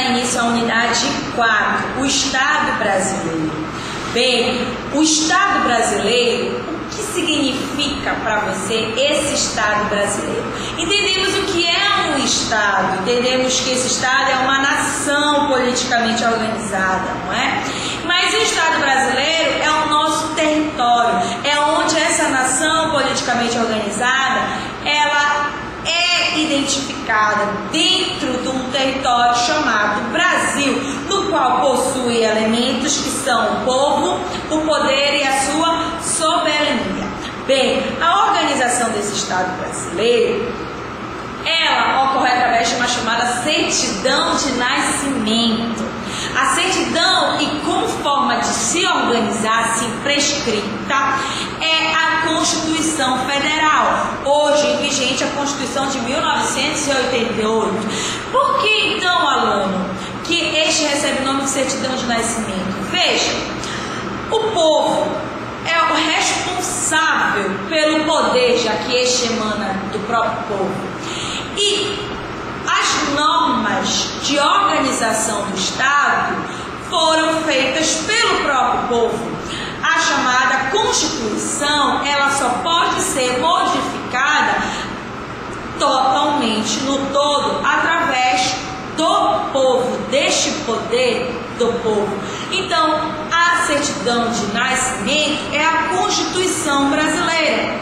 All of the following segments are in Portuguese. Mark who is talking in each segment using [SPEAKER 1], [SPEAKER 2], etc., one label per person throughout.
[SPEAKER 1] dar início à unidade 4, o Estado brasileiro. Bem, o Estado brasileiro, o que significa para você esse Estado brasileiro? Entendemos o que é um Estado, entendemos que esse Estado é uma nação politicamente organizada, não é? Mas o Estado brasileiro é o nosso território, é onde essa nação politicamente organizada, ela é identificada dentro de um território chamado Brasil, no qual possui elementos que são o povo, o poder e a sua soberania. Bem, a organização desse Estado brasileiro, ela ocorre através de uma chamada certidão de nascimento. A certidão, e como forma de se organizar, assim, prescrita, é a Constituição Federal, hoje vigente a Constituição de 1988. Por que então, aluno, que este recebe o nome de certidão de nascimento? Veja, o povo é o responsável pelo poder, já que este emana do próprio povo. E as normas de organização do Estado foram feitas pelo próprio povo. A chamada Constituição, ela só pode ser modificada totalmente, no todo, através do povo, deste poder do povo. Então, a certidão de nascimento é a Constituição brasileira,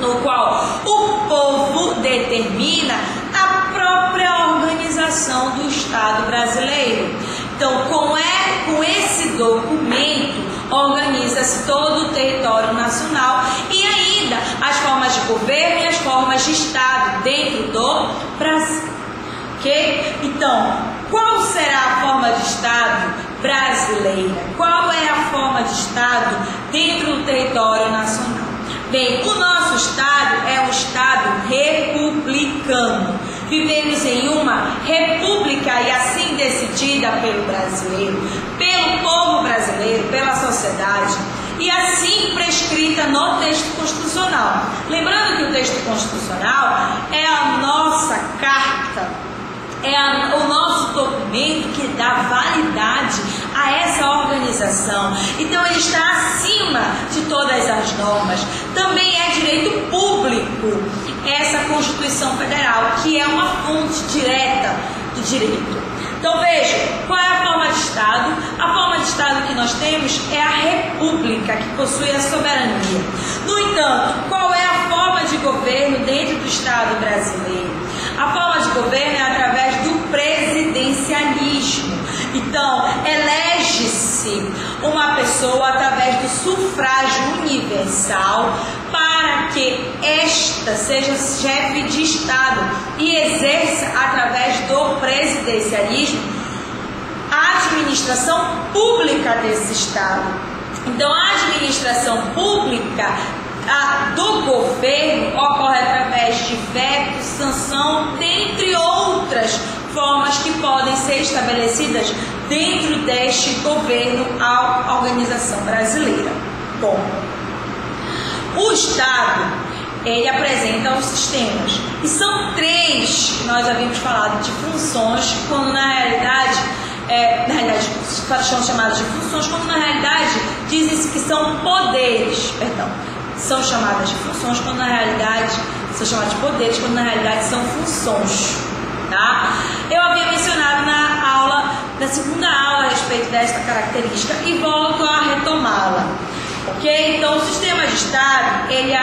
[SPEAKER 1] no qual o povo determina a própria organização do Estado brasileiro. Então, com esse documento, organiza-se todo o território nacional e ainda as formas de governo e as formas de Estado dentro do Brasil. Ok? Então, qual será a forma de Estado brasileira? Qual é a forma de Estado dentro do território nacional? Bem, o nosso Estado é um Estado republicano. Vivemos em uma república e assim decidida pelo brasileiro, pelo povo brasileiro, pela sociedade e assim prescrita no texto constitucional. Lembrando que o texto constitucional é a nossa carta, o nosso documento que dá validade a essa organização. Então ele está acima de todas as normas. Também é direito público essa Constituição Federal, que é uma fonte direta do direito. Então veja, qual é a forma de Estado? A forma de Estado que nós temos é a república, que possui a soberania. No entanto, qual é a forma de governo dentro do Estado brasileiro? A forma de governo é através do presidencialismo. Então, elege-se uma pessoa através do sufrágio universal para que esta seja chefe de Estado e exerça através do presidencialismo a administração pública desse Estado. Então, a administração pública do governo ocorre através de veto, sanção, dentre outras formas que podem ser estabelecidas dentro deste governo à organização brasileira. Bom, o Estado, ele apresenta os sistemas, e são três que nós havíamos falado de funções, quando na realidade são chamadas de funções, quando na realidade dizem-se que são poderes, são chamadas de funções, quando na realidade são chamadas de poderes, quando na realidade são funções, tá? Eu havia mencionado na segunda aula a respeito desta característica e volto a retomá-la, ok? Então, o sistema de Estado, ele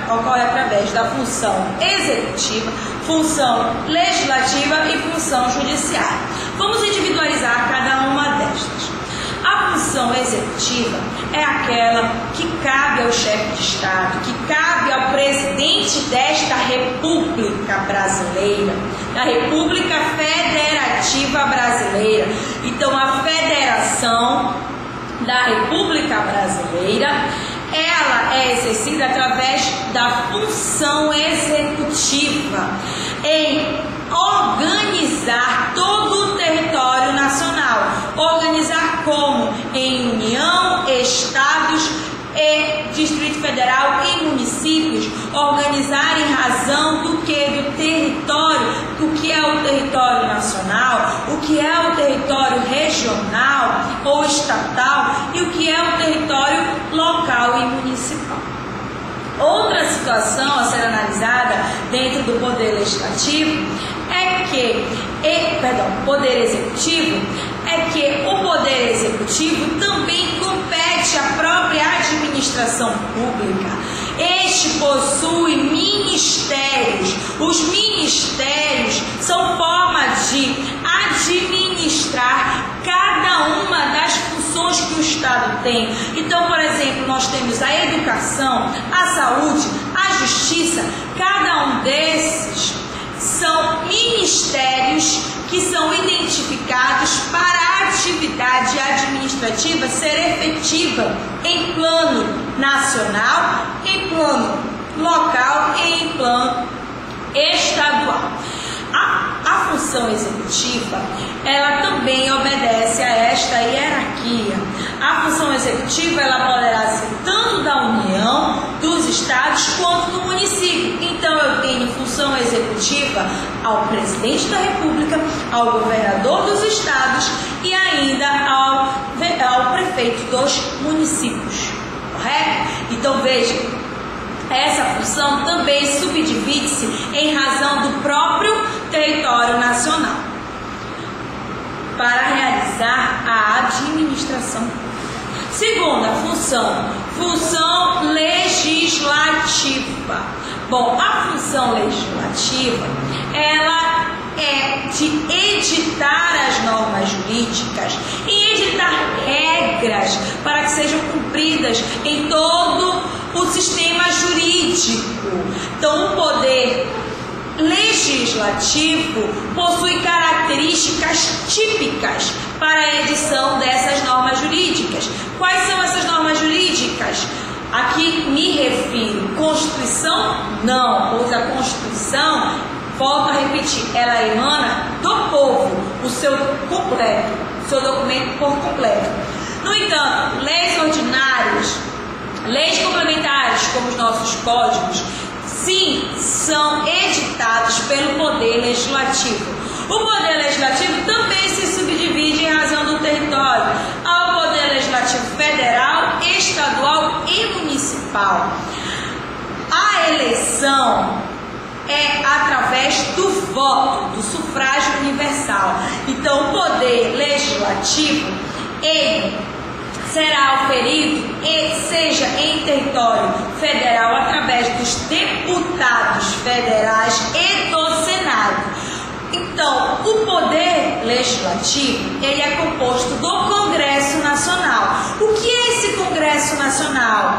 [SPEAKER 1] ocorre através da função executiva, função legislativa e função judiciária. Vamos individualizar cada uma destas. A função executiva é aquela que cabe ao chefe de Estado, que cabe ao presidente desta República Brasileira, da República Federativa Brasileira. Então, a Federação da República Brasileira, ela é exercida através da função executiva em organizar todo o território nacional. Organizar como? Em União, Estados e Distrito Federal e municípios. Organizar em razão do que? Do território o que é o território nacional, o que é o território regional ou estatal e o que é o território local e municipal. Outra situação a ser analisada dentro do poder legislativo é que, poder executivo, é que o poder executivo também compete à própria administração pública. Este possui ministérios. Os ministérios são formas de administrar cada uma das funções que o Estado tem. Então, por exemplo, nós temos a educação, a saúde, a justiça. Cada um desses são ministérios que são identificados para a atividade administrativa ser efetiva em plano nacional, em plano local e em plano estadual. A função executiva, ela também obedece a esta hierarquia. A função executiva, ela poderá ser tanto da União, dos estados, quanto do município. Então, eu tenho função executiva ao presidente da República, ao governador dos estados e ainda ao prefeito dos municípios. Correto? Então, veja, essa função também subdivide-se em razão do próprio território nacional para realizar a administração pública. Segunda função legislativa. Bom, a função legislativa, ela é de editar as normas jurídicas e editar regras para que sejam cumpridas em todo o sistema jurídico. Então, o poder legislativo possui características típicas para a edição dessas normas jurídicas. Quais são essas normas jurídicas? Aqui me refiro, Constituição não, pois a Constituição, volto a repetir, ela emana do povo, o seu documento por completo. No entanto, leis ordinárias, leis complementares, como os nossos códigos, sim, são editados pelo Poder Legislativo. O Poder Legislativo também se subdivide em razão do território ao Poder Legislativo Federal, Estadual e Municipal. A eleição é através do voto, do sufrágio universal. Então, o Poder Legislativo, ele será oferido, seja em território federal, através dos deputados federais e do Senado. Então, o Poder Legislativo, ele é composto do Congresso Nacional. O que é esse Congresso Nacional?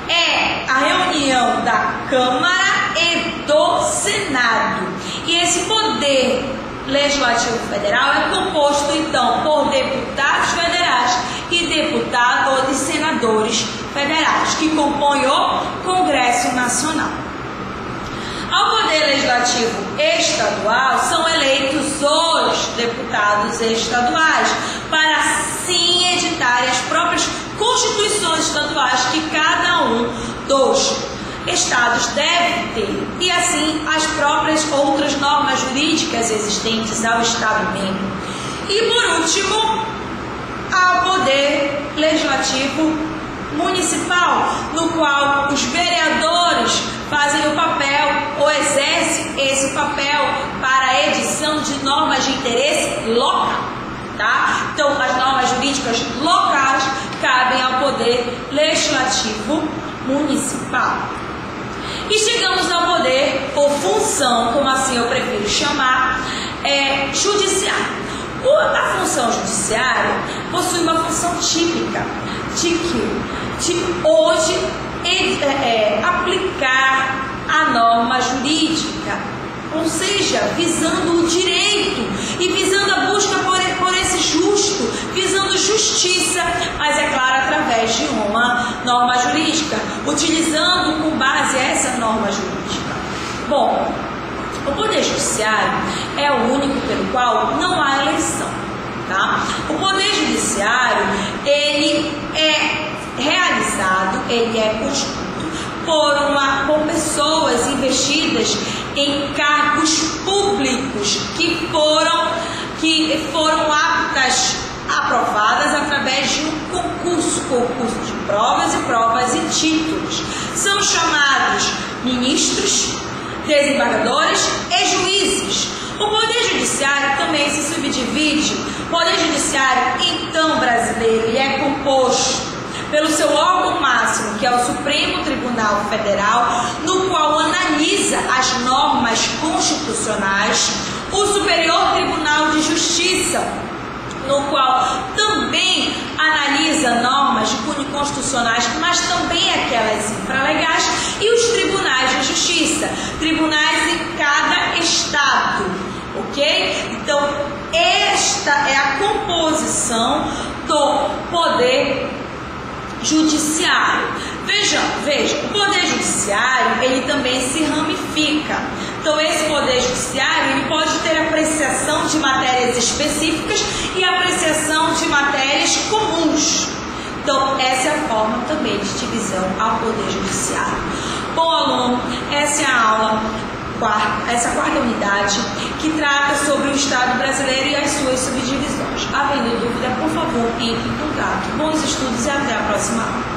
[SPEAKER 1] É a reunião da Câmara e do Senado. E esse Poder Legislativo Federal é composto, então, por deputados federais e deputados e senadores federais, que compõem o Congresso Nacional. Ao Poder Legislativo Estadual, são eleitos os deputados estaduais, para assim editarem as próprias constituições estaduais que cada um dos estados deve ter, e assim as próprias outras normas jurídicas existentes ao estado membro. E por último, ao Poder Legislativo Municipal, no qual os vereadores fazem o papel ou exercem esse papel para a edição de normas de interesse local, tá? Então, as normas jurídicas locais cabem ao Poder Legislativo Municipal. E chegamos ao poder, ou função, como assim eu prefiro chamar, judiciário. A função judiciária possui uma função típica de hoje aplicar a norma jurídica, ou seja, visando o direito e visando a busca por esse justo, visando justiça, mas é claro, através de uma norma jurídica, utilizando com base essa norma jurídica. Bom, o Poder Judiciário é o único pelo qual não há eleição, tá? O Poder Judiciário, ele é realizado, ele é constituído por pessoas investidas em cargos públicos que foram aprovadas através de um concurso de provas e títulos. São chamados ministros, desembargadores e juízes. O Poder Judiciário também se subdivide. O Poder Judiciário, então, brasileiro, ele é composto pelo seu órgão máximo, que é o Supremo Tribunal Federal, no qual analisa as normas constitucionais, o Superior Tribunal de Justiça, no qual também analisa normas de cunho constitucionais, mas também aquelas infralegais, e os tribunais de justiça, tribunais em cada estado, ok? Então, esta é a composição do Poder Judiciário. Veja, o Poder Judiciário, ele também se ramifica. Então, esse Poder Judiciário, ele pode ter apreciação de matérias específicas e apreciação de matérias comuns. Então, essa é a forma também de divisão ao Poder Judiciário. Bom, aluno, essa é a aula, essa quarta unidade, que trata sobre o Estado brasileiro e as suas subdivisões. Havendo dúvida, por favor, entre em contato. Bons estudos e até a próxima aula.